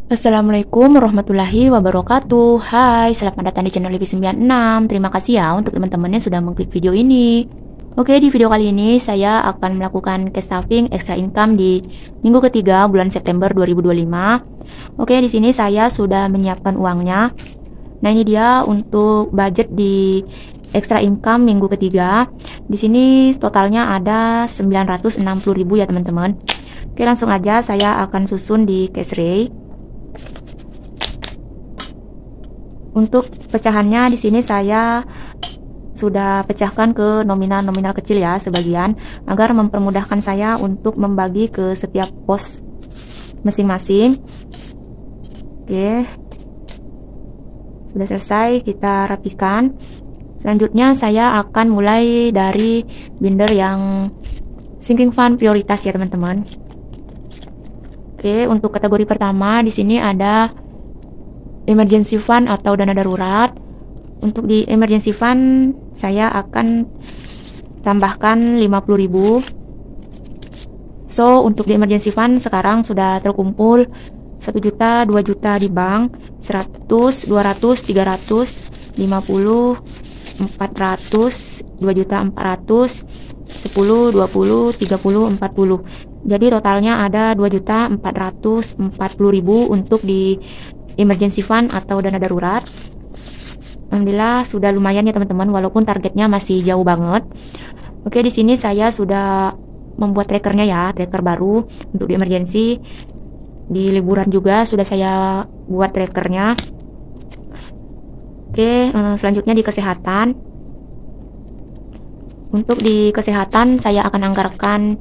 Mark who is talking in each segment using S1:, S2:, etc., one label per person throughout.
S1: Assalamualaikum warahmatullahi wabarakatuh. Hai, selamat datang di channel Livi96. Terima kasih ya untuk teman-teman yang sudah mengklik video ini. Oke, di video kali ini saya akan melakukan cash stuffing extra income di minggu ketiga bulan September 2025. Oke, di sini saya sudah menyiapkan uangnya. Nah, ini dia untuk budget di extra income minggu ketiga. Di sini totalnya ada 960.000 ya, teman-teman. Oke, langsung aja saya akan susun di cash ray. Untuk pecahannya di sini saya sudah pecahkan ke nominal-nominal kecil ya sebagian agar mempermudahkan saya untuk membagi ke setiap pos masing-masing. Oke. Sudah selesai, kita rapikan. Selanjutnya saya akan mulai dari binder yang sinking fund prioritas ya, teman-teman. Oke, untuk kategori pertama di sini ada emergency fund atau dana darurat. Untuk di emergency fund saya akan tambahkan 50.000. So, untuk di emergency fund sekarang sudah terkumpul 1 juta, 2 juta di bank, 100, 200, 300, 50, 400, 2 juta 400, 10, 20, 30, 40. Jadi totalnya ada 2.440.000 untuk di emergency fund atau dana darurat. Alhamdulillah sudah lumayan ya, teman-teman, walaupun targetnya masih jauh banget. Oke, di sini saya sudah membuat trackernya ya, tracker baru untuk di emergency. Di liburan juga sudah saya buat trackernya. Oke, selanjutnya di kesehatan. Untuk di kesehatan saya akan anggarkan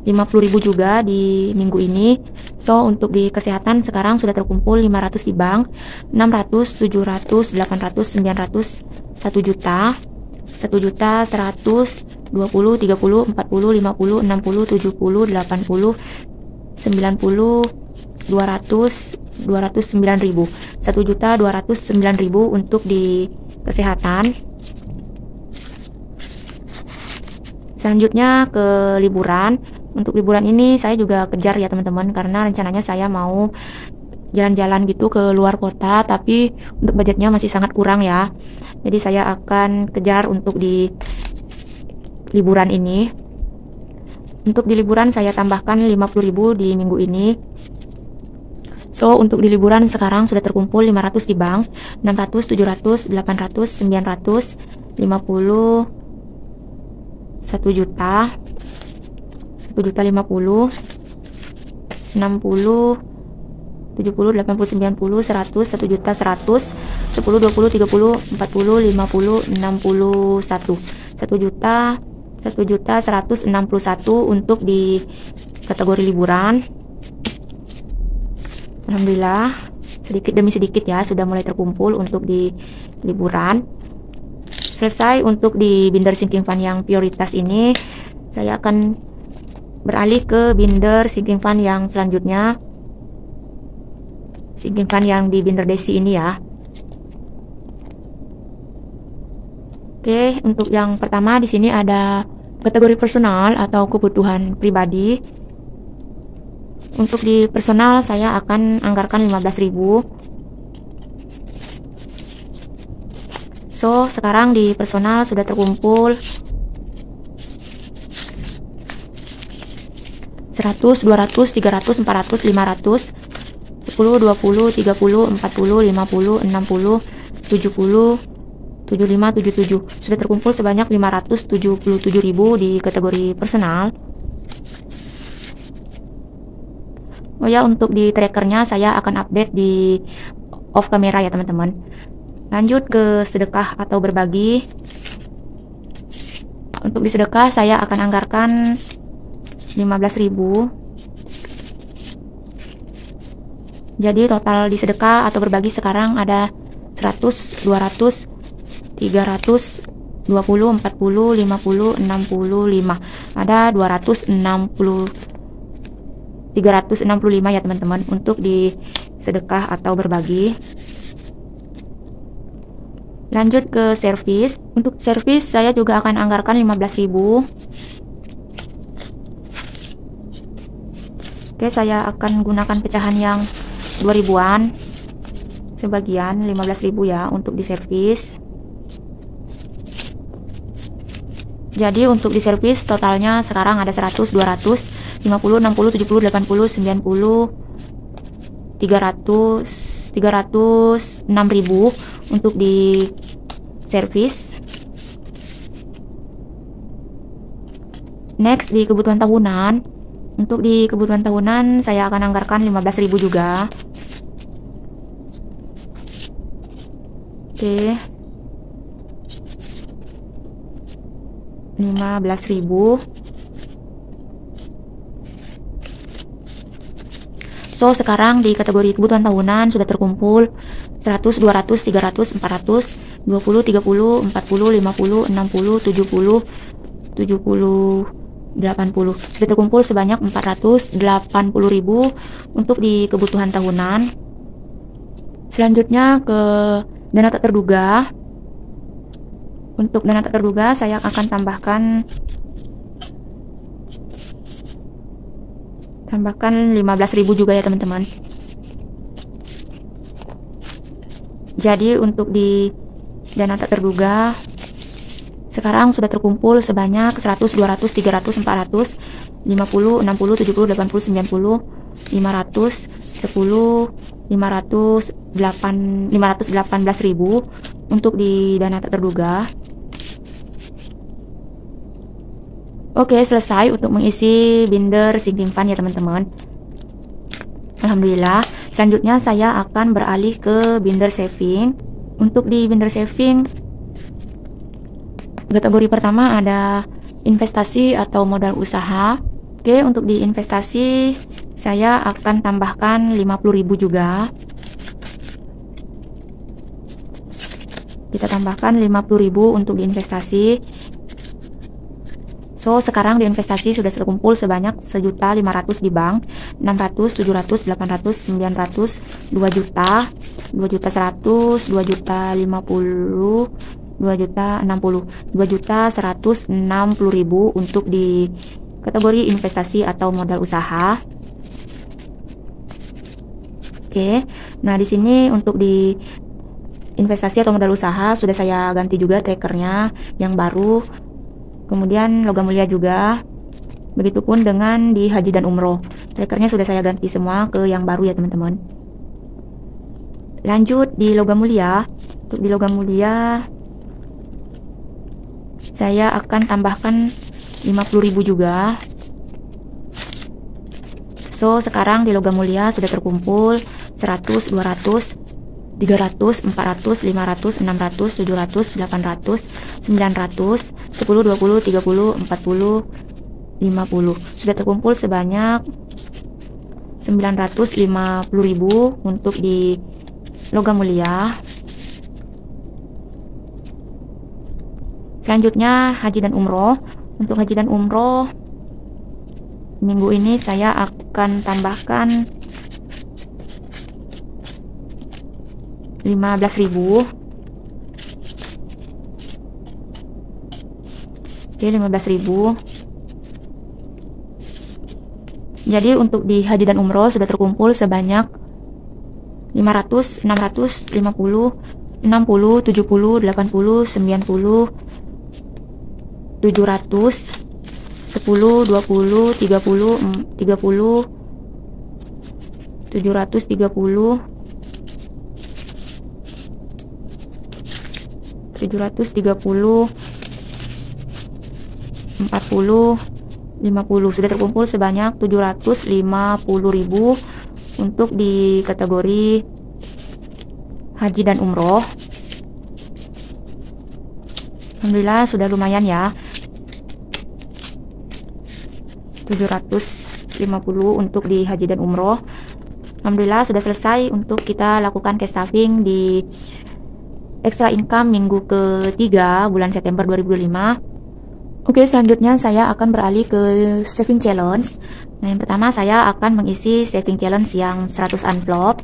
S1: 50.000 juga di minggu ini. So, untuk di kesehatan sekarang sudah terkumpul 500 di bank, 600, 700, 800, 900, 1 juta, 1 juta, 100, 20, 30, 40, 50, 60, 70, 80, 90, 200, 209.000, 1 juta 209.000 untuk di kesehatan. Selanjutnya ke liburan. Untuk liburan ini saya juga kejar ya, teman-teman, karena rencananya saya mau jalan-jalan gitu ke luar kota, tapi untuk budgetnya masih sangat kurang ya. Jadi saya akan kejar untuk di liburan ini. Untuk di liburan saya tambahkan 50.000 di minggu ini. So, untuk di liburan sekarang sudah terkumpul 500 di bank, 600, 700, 800, 900, 50, 1 juta, 1 juta 50, 60, 70, 80, 90, 100, 1 juta 100, 10, 20, 30, 40, 50, 61, 1 juta, 1 juta 161 untuk di kategori liburan. Alhamdulillah sedikit demi sedikit ya sudah mulai terkumpul untuk di liburan. Selesai untuk di binder sinking fund yang prioritas ini, saya akan beralih ke binder sinking fund yang selanjutnya, sinking fund yang di binder desi ini ya. Oke, untuk yang pertama di sini ada kategori personal atau kebutuhan pribadi. Untuk di personal saya akan anggarkan 15.000. So, sekarang di personal sudah terkumpul 100, 200, 300, 400, 500, 10, 20, 30, 40, 50, 60, 70, 75, 77. Sudah terkumpul sebanyak 577.000 di kategori personal. Oh ya, untuk di trackernya saya akan update di off kamera ya, teman-teman. Lanjut ke sedekah atau berbagi. Untuk di sedekah saya akan anggarkan 15.000. Jadi total di sedekah atau berbagi sekarang ada 100, 200, 300, 20, 40, 50, 65. Ada 365 ya, teman-teman, untuk di sedekah atau berbagi. Lanjut ke servis. Untuk servis saya juga akan anggarkan 15.000. Oke, saya akan gunakan pecahan yang 2000-an sebagian, 15.000 ya untuk di servis. Jadi untuk di servis totalnya sekarang ada 100, 200, 50, 60, 70, 80, 90, 300, 6.000 untuk di servis. Next di kebutuhan tahunan. Untuk di kebutuhan tahunan saya akan anggarkan 15.000 juga. Oke. 15.000. So sekarang di kategori kebutuhan tahunan sudah terkumpul 100, 200, 300, 400, 20, 30, 40, 50, 60, 70, 70, 80. Sudah terkumpul sebanyak 480.000 untuk di kebutuhan tahunan. Selanjutnya ke dana tak terduga. Untuk dana tak terduga saya akan tambahkan 15.000 juga ya teman-teman. Jadi untuk di dana tak terduga sekarang sudah terkumpul sebanyak 100, 200, 300, 400, 50, 60, 70, 80, 90, 500, 10, 518.000 untuk di dana tak terduga. Oke, selesai untuk mengisi binder sinking fund ya teman-teman. Alhamdulillah. Selanjutnya saya akan beralih ke binder saving. Untuk di binder saving kategori pertama ada investasi atau modal usaha. Oke, untuk di investasi saya akan tambahkan 50.000 juga. Kita tambahkan 50.000 untuk di investasi. So sekarang di investasi sudah terkumpul sebanyak 1.500.000 di bank, 600, 700, 800, 900, 2 juta, 2 juta 100, 2 juta 50, 2 juta 60, 2 juta 160.000 untuk di kategori investasi atau modal usaha. Oke, nah di sini untuk di investasi atau modal usaha sudah saya ganti juga trackernya yang baru. Kemudian logam mulia juga. Begitupun dengan di haji dan umroh. Trackernya sudah saya ganti semua ke yang baru ya teman-teman. Lanjut di logam mulia. Untuk di logam mulia saya akan tambahkan 50.000 juga. So sekarang di logam mulia sudah terkumpul 100, 200, 300, 400, 500, 600, 700, 800, 900, 10, 20, 30, 40, 50. Sudah terkumpul sebanyak 950.000 untuk di logam mulia. Selanjutnya haji dan umroh. Untuk haji dan umroh minggu ini saya akan tambahkan 15.000. Oke, 15.000. Jadi untuk di haji dan umroh sudah terkumpul sebanyak 500, 600, 50, 60, 70, 80, 90, 700, 10, 20, 30, 30, 730, 730, 40, 50. Sudah terkumpul sebanyak 750.000 untuk di kategori haji dan umroh. Alhamdulillah sudah lumayan ya. 750 untuk di haji dan umroh. Alhamdulillah sudah selesai untuk kita lakukan cash stuffing di extra income minggu ketiga bulan September 2025. Oke, selanjutnya saya akan beralih ke saving challenge. Nah, yang pertama saya akan mengisi saving challenge yang 100 envelope.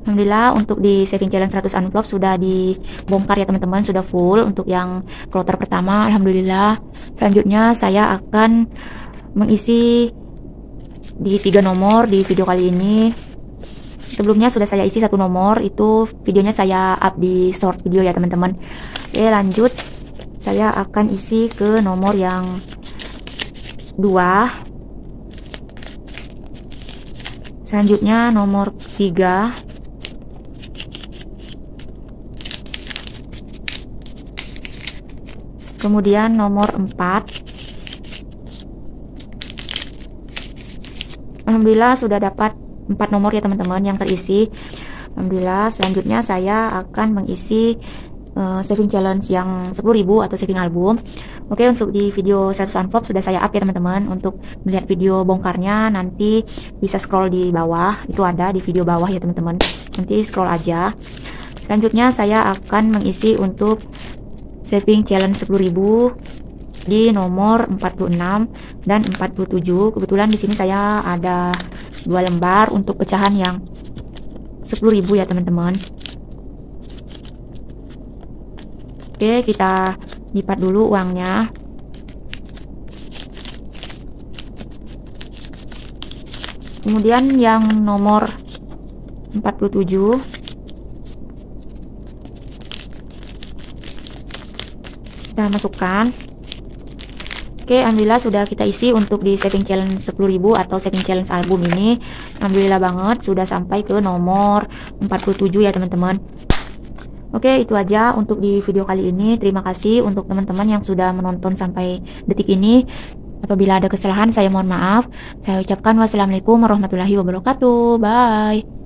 S1: Alhamdulillah untuk di saving challenge 100 envelope sudah dibongkar ya teman-teman, sudah full untuk yang kloter pertama. Alhamdulillah. Selanjutnya saya akan mengisi di 3 nomor di video kali ini. Sebelumnya sudah saya isi 1 nomor, itu videonya saya up di short video ya teman-teman. Oke, lanjut saya akan isi ke nomor yang 2. Selanjutnya nomor 3. Kemudian nomor 4. Alhamdulillah sudah dapat 4 nomor ya teman-teman yang terisi. Alhamdulillah. Selanjutnya saya akan mengisi saving challenge yang 10.000 atau saving album. Oke, untuk di video 100 envelope sudah saya up ya teman-teman. Untuk melihat video bongkarnya nanti bisa scroll di bawah, itu ada di video bawah ya teman-teman. Nanti scroll aja. Selanjutnya saya akan mengisi untuk saving challenge 10.000 di nomor 46 dan 47. Kebetulan di sini saya ada 2 lembar untuk pecahan yang 10.000 ya teman-teman. Oke, kita lipat dulu uangnya. Kemudian yang nomor 47 kita masukkan. Oke, alhamdulillah sudah kita isi untuk di saving challenge 10.000 atau saving challenge album ini. Alhamdulillah banget sudah sampai ke nomor 47 ya teman-teman. Oke, itu aja untuk di video kali ini. Terima kasih untuk teman-teman yang sudah menonton sampai detik ini. Apabila ada kesalahan saya mohon maaf. Saya ucapkan wassalamualaikum warahmatullahi wabarakatuh. Bye.